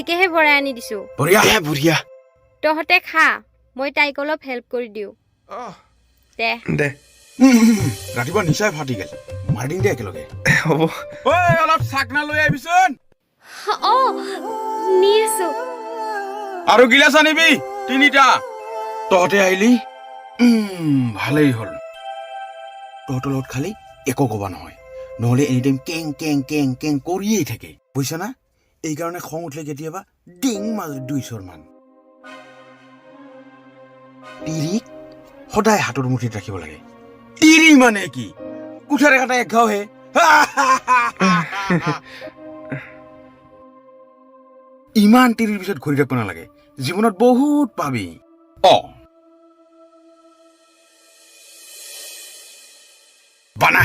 ঠিকেহে ভৰাই আনি দিছো বঢ়িয়া হে বঢ়িয়া তহঁতে খা মই তাইক অলপ হেল্প কৰি দিওঁ দে দে ৰাতিপুৱা নিচাই ফাটি গেল মাৰি দিম দে একেলগে হ'ব ঐ অলপ চাকনা লৈ আহিবিচোন অ নি আছো আৰু গিলাচ আনিবি 3টা তহঁতে আহিলি ভালেই হ'ল তহঁতৰ লগত খালি একো ক'বা নহয় নহ'লে এনি টাইম কেং কেং কেং কেং কৰিয়েই থাকে বুজিছ না এইকাৰণে খং উঠিলে কেতিয়াবা ডিং মাজত 2 মান তিৰিক সদায় হাতৰ মুঠিত ৰাখিব লাগে তিৰি মানে কি কুঠাৰে কাটা এক ঘাওহে ইমান তিৰিৰ পিছত ঘূৰি থাকিব নালাগে জীৱনত বহুত পাবি বানা